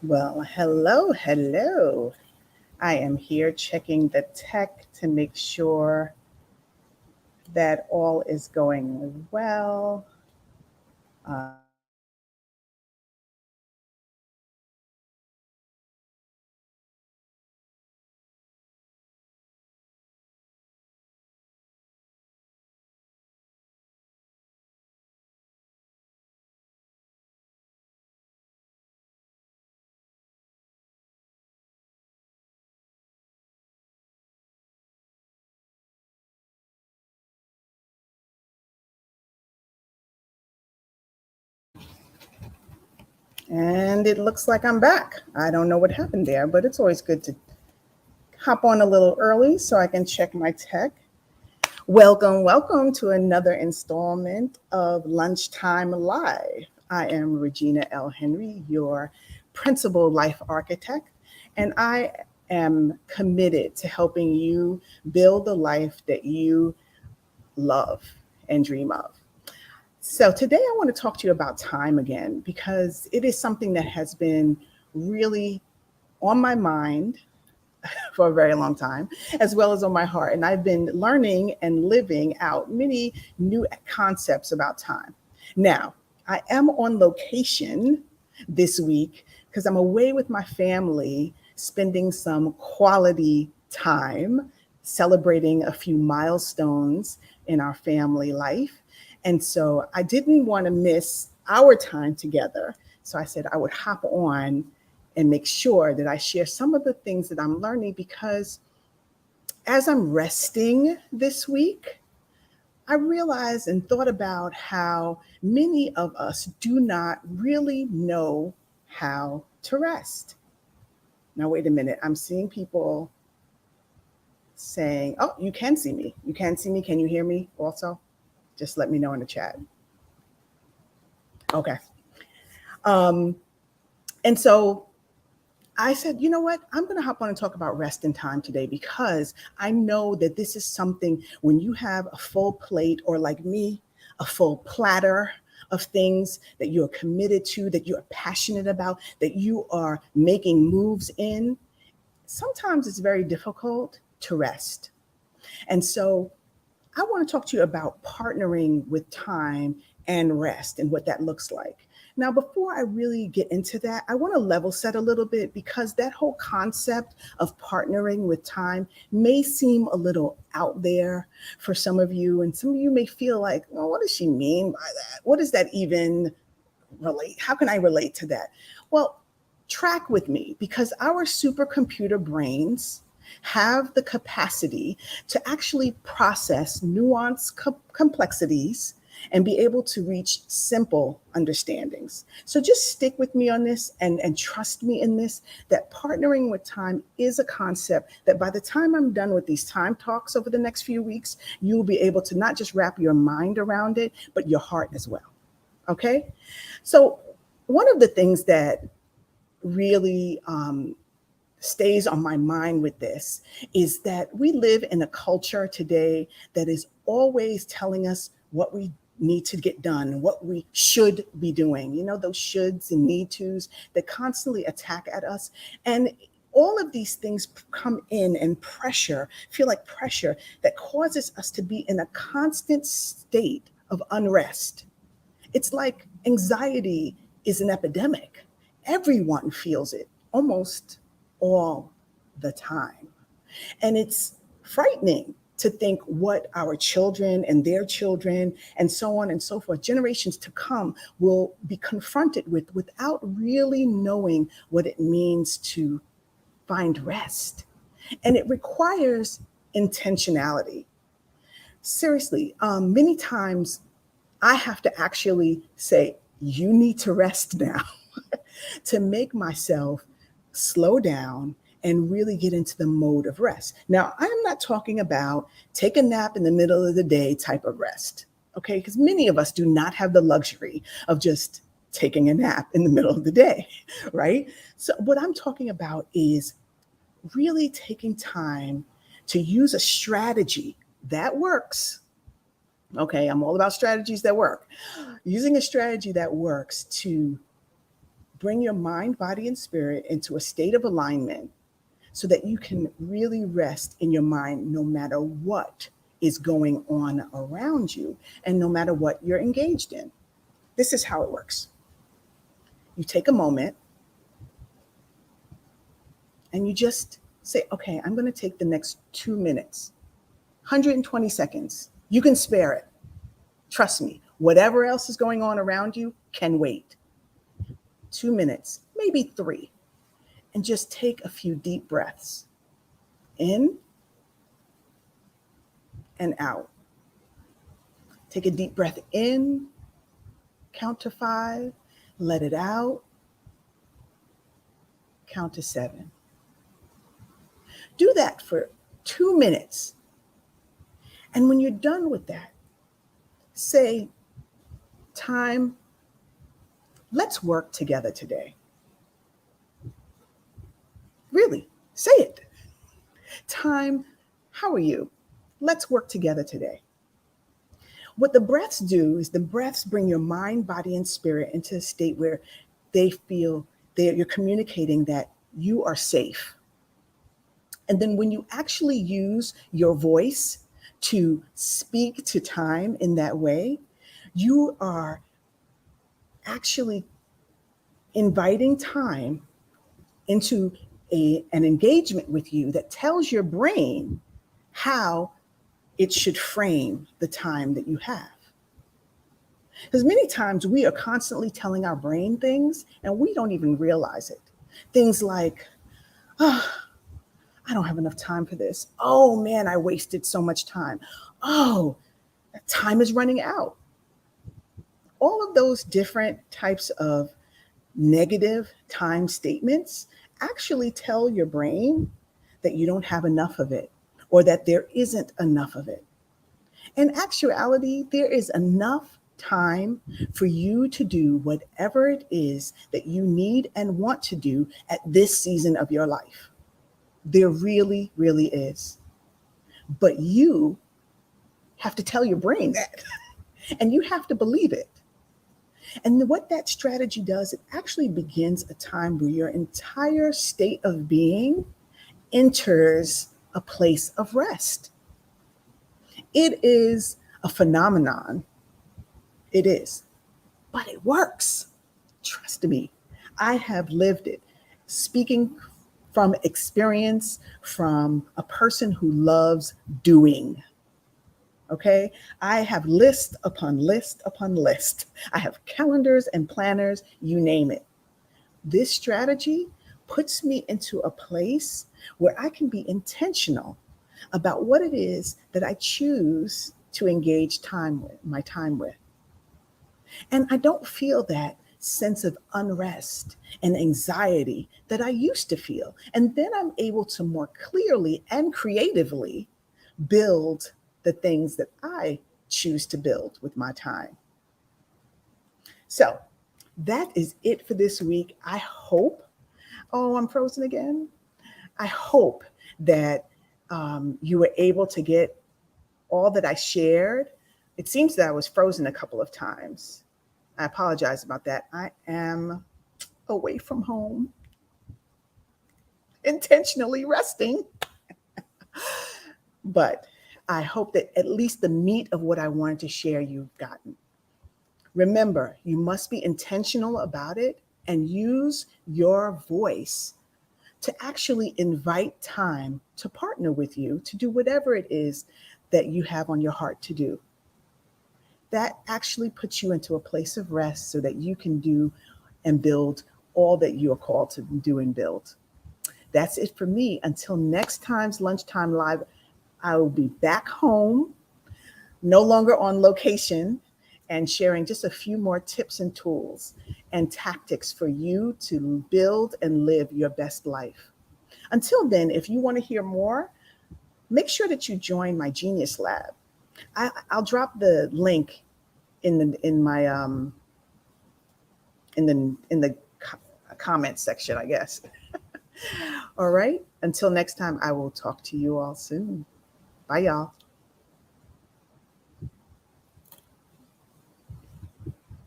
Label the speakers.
Speaker 1: Well, hello. I am here checking the tech to make sure that all is going well. And it looks like I'm back. I don't know what happened there, but it's always good to hop on a little early so I can check my tech. Welcome to another installment of Lunchtime Live. I am Regina L. Henry, your principal life architect, and I am committed to helping you build the life that you love and dream of. So, today I want to talk to you about time again because it is something that has been really on my mind for a very long time, as well as on my heart. And I've been learning and living out many new concepts about time. Now, I am on location this week because I'm away with my family, spending some quality time celebrating a few milestones in our family life. And so I didn't want to miss our time together. So I said I would hop on and make sure that I share some of the things that I'm learning because as I'm resting this week, I realized and thought about how many of us do not really know how to rest. Now, wait a minute. I'm seeing people saying, oh, you can see me. You can see me. Can you hear me also? Just let me know in the chat. Okay. Um, and so I said, you know what? I'm going to hop on and talk about rest and time today because I know that this is something when you have a full plate, or like me, a full platter of things that you're committed to, that you're passionate about, that you are making moves in, sometimes it's very difficult to rest. And so I want to talk to you about partnering with time and rest and what that looks like. Now, before I really get into that, I want to level set a little bit because that whole concept of partnering with time may seem a little out there for some of you. And some of you may feel like, well, what does she mean by that? What does that even relate? How can I relate to that? Well, track with me because our supercomputer brains have the capacity to actually process nuanced complexities and be able to reach simple understandings. So just stick with me on this and trust me in this that partnering with time is a concept that by the time I'm done with these time talks over the next few weeks, you'll be able to not just wrap your mind around it, but your heart as well. Okay? So, one of the things that really stays on my mind with this is that we live in a culture today that is always telling us what we need to get done, what we should be doing. You know, those shoulds and need tos that constantly attack at us. And all of these things come in and feel like pressure that causes us to be in a constant state of unrest. It's like anxiety is an epidemic. Everyone feels it almost all the time. And it's frightening to think what our children and their children and so on and so forth, generations to come, will be confronted with without really knowing what it means to find rest. And it requires intentionality. Seriously, many times I have to actually say, you need to rest now to make myself slow down and really get into the mode of rest. Now, I'm not talking about take a nap in the middle of the day type of rest, okay? Because many of us do not have the luxury of just taking a nap in the middle of the day, right? So, what I'm talking about is really taking time to use a strategy that works. Okay, I'm all about strategies that work. Using a strategy that works to bring your mind, body, and spirit into a state of alignment so that you can really rest in your mind no matter what is going on around you and no matter what you're engaged in. This is how it works. You take a moment and you just say, okay, I'm going to take the next 2 minutes, 120 seconds. You can spare it. Trust me, whatever else is going on around you can wait. 2 minutes, maybe 3, and just take a few deep breaths in and out. Take a deep breath in, count to 5, let it out, count to 7. Do that for 2 minutes. And when you're done with that, say, time, let's work together today. Really, say it. Time, how are you? Let's work together today. What the breaths do is the breaths bring your mind, body, and spirit into a state where they feel you're communicating that you are safe. And then when you actually use your voice to speak to time in that way, you are actually inviting time into an engagement with you that tells your brain how it should frame the time that you have. Because many times we are constantly telling our brain things and we don't even realize it. Things like, oh, I don't have enough time for this. Oh man, I wasted so much time. Oh, time is running out. All of those different types of negative time statements actually tell your brain that you don't have enough of it or that there isn't enough of it. In actuality, there is enough time for you to do whatever it is that you need and want to do at this season of your life. There really, really is. But you have to tell your brain that, and you have to believe it. And what that strategy does, it actually begins a time where your entire state of being enters a place of rest. It is a phenomenon. It is, but it works. Trust me, I have lived it. Speaking from experience, from a person who loves doing. Okay, I have list upon list upon list. I have calendars and planners, you name it. This strategy puts me into a place where I can be intentional about what it is that I choose to engage my time with. And I don't feel that sense of unrest and anxiety that I used to feel. And then I'm able to more clearly and creatively build the things that I choose to build with my time. So that is it for this week. I hope, oh, I'm frozen again. I hope that you were able to get all that I shared. It seems that I was frozen a couple of times. I apologize about that. I am away from home, intentionally resting. But I hope that at least the meat of what I wanted to share you've gotten. Remember, you must be intentional about it and use your voice to actually invite time to partner with you to do whatever it is that you have on your heart to do. That actually puts you into a place of rest so that you can do and build all that you are called to do and build. That's it for me. Until next time's Lunchtime Live, I will be back home, no longer on location, and sharing just a few more tips and tools and tactics for you to build and live your best life. Until then, if you want to hear more, make sure that you join my Genius Lab. I'll drop the link in the comment section, I guess. All right. Until next time, I will talk to you all soon. Bye, y'all.